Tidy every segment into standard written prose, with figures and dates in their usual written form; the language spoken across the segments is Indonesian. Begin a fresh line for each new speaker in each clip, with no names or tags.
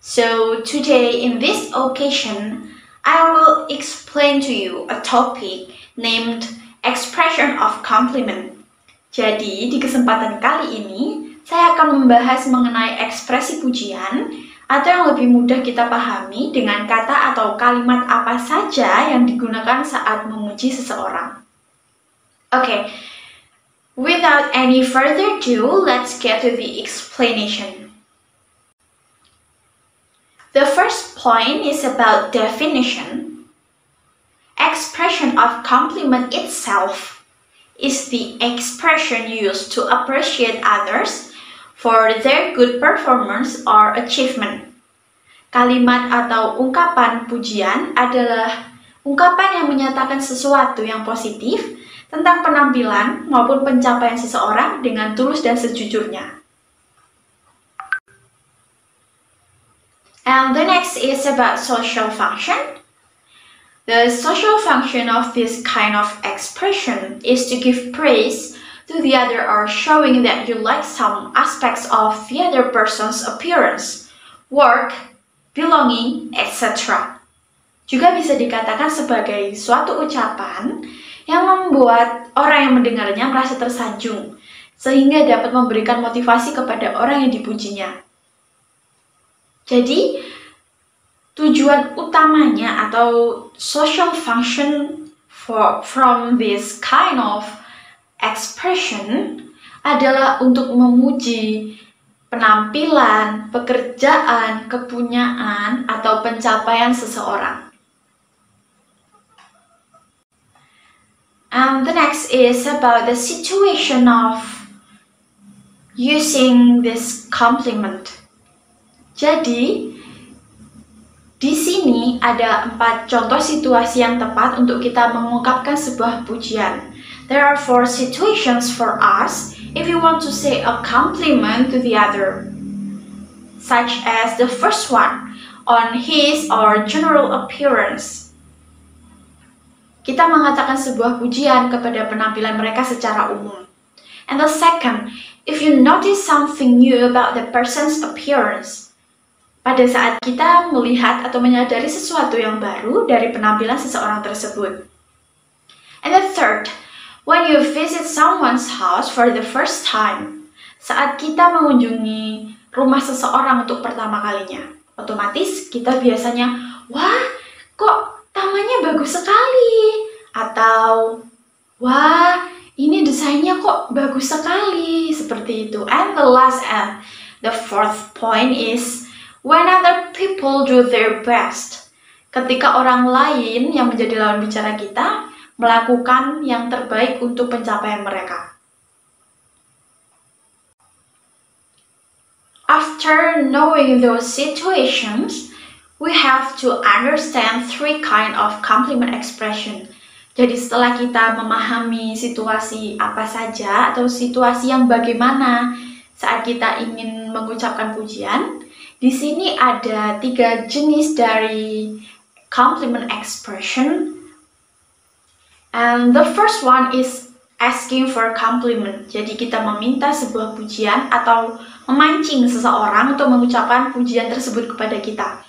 So today in this occasion, I will explain to you a topic named expression of compliment. Jadi di kesempatan kali ini, saya akan membahas mengenai ekspresi pujian atau yang lebih mudah kita pahami dengan kata atau kalimat apa saja yang digunakan saat memuji seseorang. Okay, without any further ado, let's get to the explanation. The first point is about definition. Expression of compliment itself is the expression used to appreciate others for their good performance or achievement. Kalimat atau ungkapan pujian adalah ungkapan yang menyatakan sesuatu yang positif tentang penampilan maupun pencapaian seseorang dengan tulus dan sejujurnya. And the next is about social function. The social function of this kind of expression is to give praise to the other or showing that you like some aspects of the other person's appearance, work, belonging, etc. Juga bisa dikatakan sebagai suatu ucapan yang membuat orang yang mendengarnya merasa tersanjung, sehingga dapat memberikan motivasi kepada orang yang dipujinya. Jadi, tujuan utamanya atau social function from this kind of expression adalah untuk memuji penampilan, pekerjaan, kepunyaan, atau pencapaian seseorang. And the next is about the situation of using this compliment. Jadi, di sini ada 4 contoh situasi yang tepat untuk kita mengungkapkan sebuah pujian. There are 4 situations for us if you want to say a compliment to the other. Such as the first one, on his or general appearance. Kita mengatakan sebuah pujian kepada penampilan mereka secara umum. And the second, if you notice something new about the person's appearance. Pada saat kita melihat atau menyadari sesuatu yang baru dari penampilan seseorang tersebut. And the third, when you visit someone's house for the first time. Saat kita mengunjungi rumah seseorang untuk pertama kalinya. Otomatis kita biasanya, wah kok tamannya bagus sekali. Atau, wah ini desainnya kok bagus sekali. Seperti itu. And the last and the fourth point is, when other people do their best, ketika orang lain yang menjadi lawan bicara kita melakukan yang terbaik untuk pencapaian mereka. After knowing those situations, we have to understand 3 kind of compliment expression. Jadi setelah kita memahami situasi apa saja atau situasi yang bagaimana saat kita ingin mengucapkan pujian, di sini ada 3 jenis dari compliment expression. And the first one is asking for compliment. Jadi kita meminta sebuah pujian atau memancing seseorang untuk mengucapkan pujian tersebut kepada kita.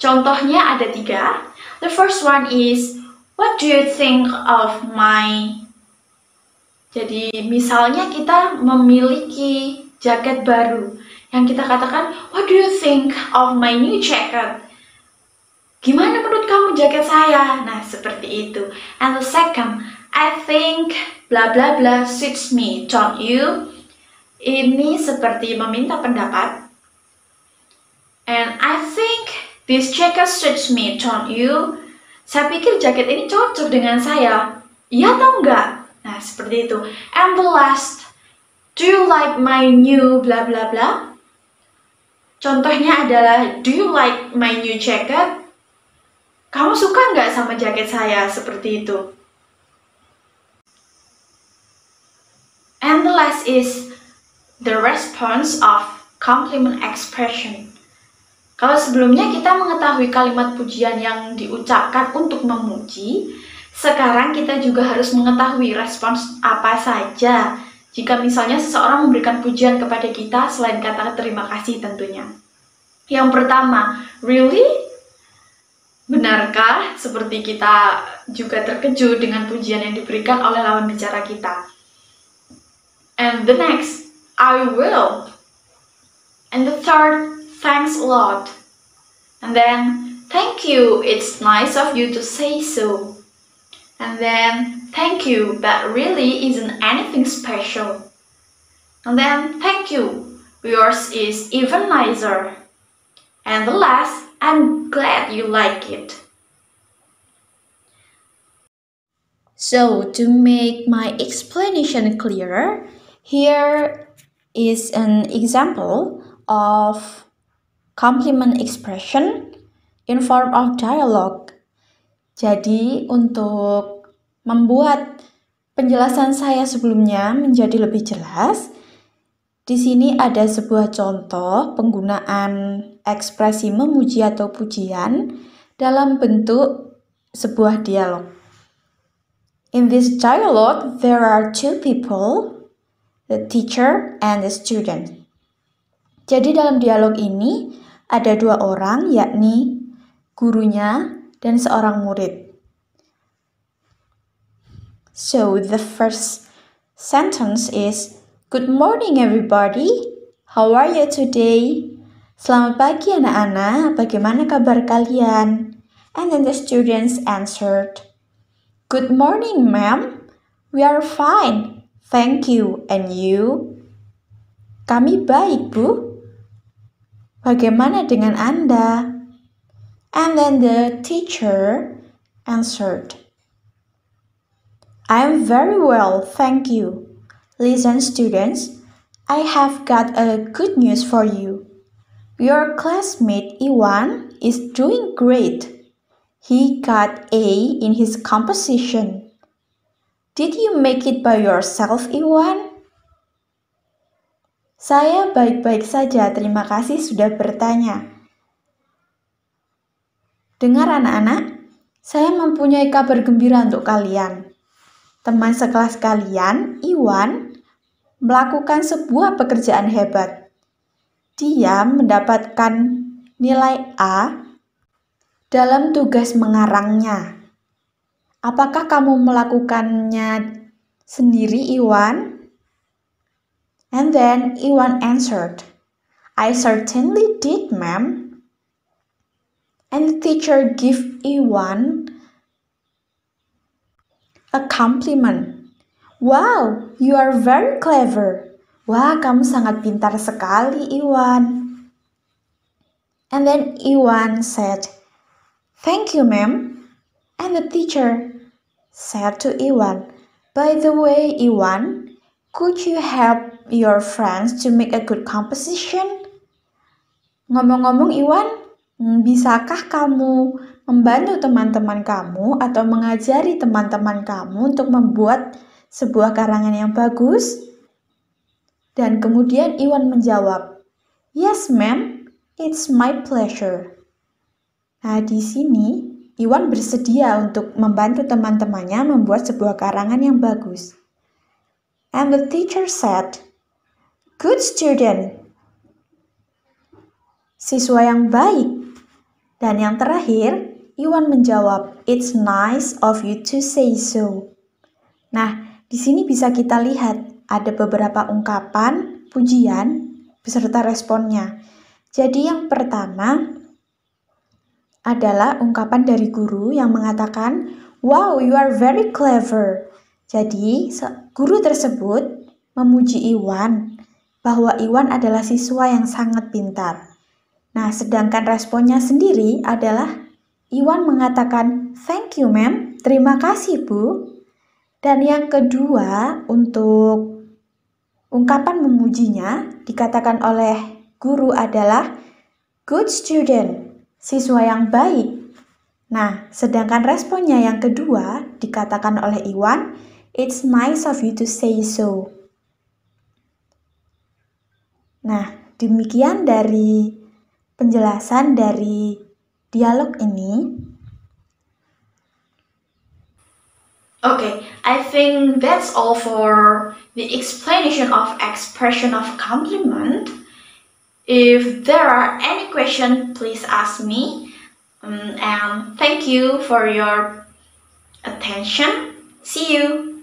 Contohnya ada 3. The first one is, what do you think of my... Jadi misalnya kita memiliki jaket baru. Yang kita katakan, what do you think of my new jacket? Gimana menurut kamu jaket saya? Nah, seperti itu. And the second, I think bla bla bla suits me, don't you? Ini seperti meminta pendapat. And I think this jacket suits me, don't you? Saya pikir jaket ini cocok dengan saya. Iya atau enggak? Nah, seperti itu. And the last, do you like my new bla bla bla? Contohnya adalah, do you like my new jacket? Kamu suka nggak sama jaket saya? Seperti itu. And the last is the response of compliment expression. Kalau sebelumnya kita mengetahui kalimat pujian yang diucapkan untuk memuji, sekarang kita juga harus mengetahui respons apa saja jika misalnya seseorang memberikan pujian kepada kita selain kata terima kasih tentunya. Yang pertama, really? Benarkah? Seperti kita juga terkejut dengan pujian yang diberikan oleh lawan bicara kita. And the next, I will. And the third, thanks a lot. And then, thank you, it's nice of you to say so. And then, thank you, that really isn't anything special. And then, thank you, yours is even nicer. And the last, I'm glad you like it. So, to make my explanation clearer, here is an example of compliment expression in form of dialogue. Jadi, untuk membuat penjelasan saya sebelumnya menjadi lebih jelas, di sini ada sebuah contoh penggunaan ekspresi memuji atau pujian dalam bentuk sebuah dialog. In this dialogue, there are two people, the teacher and the student. Jadi dalam dialog ini ada dua orang, yakni gurunya dan seorang murid. So the first sentence is, good morning everybody, how are you today? Selamat pagi anak-anak, bagaimana kabar kalian? And then the students answered, good morning ma'am, we are fine, thank you, and you? Kami baik bu, bagaimana dengan Anda? And then the teacher answered, I am very well, thank you. Listen students, I have got a good news for you. Your classmate Iwan is doing great. He got A in his composition. Did you make it by yourself, Iwan? Saya baik-baik saja, terima kasih sudah bertanya. Dengar anak-anak, saya mempunyai kabar gembira untuk kalian. Teman sekelas kalian, Iwan, melakukan sebuah pekerjaan hebat. Dia mendapatkan nilai A dalam tugas mengarangnya. Apakah kamu melakukannya sendiri, Iwan? And then Iwan answered, I certainly did, ma'am. And the teacher gave Iwan a compliment. Wow, you are very clever. Wah, kamu sangat pintar sekali, Iwan. And then Iwan said, thank you, ma'am. And the teacher said to Iwan, by the way, Iwan, could you help your friends to make a good composition? Ngomong-ngomong, Iwan, bisakah kamu membantu teman-teman kamu atau mengajari teman-teman kamu untuk membuat sebuah karangan yang bagus? Dan kemudian Iwan menjawab, yes, ma'am, it's my pleasure. Nah, di sini Iwan bersedia untuk membantu teman-temannya membuat sebuah karangan yang bagus. And the teacher said, good student. Siswa yang baik. Dan yang terakhir, Iwan menjawab, it's nice of you to say so. Nah, di sini bisa kita lihat ada beberapa ungkapan pujian beserta responnya. Jadi yang pertama adalah ungkapan dari guru yang mengatakan, wow, you are very clever. Jadi guru tersebut memuji Iwan bahwa Iwan adalah siswa yang sangat pintar. Nah, sedangkan responnya sendiri adalah Iwan mengatakan, thank you, ma'am. Terima kasih, Bu. Dan yang kedua, untuk ungkapan memujinya dikatakan oleh guru adalah good student, siswa yang baik. Nah, sedangkan responnya yang kedua dikatakan oleh Iwan, it's nice of you to say so. Nah, demikian dari penjelasan dari dialog ini. Okay, I think that's all for the explanation of expression of compliment. If there are any questions, please ask me. And thank you for your attention. See you.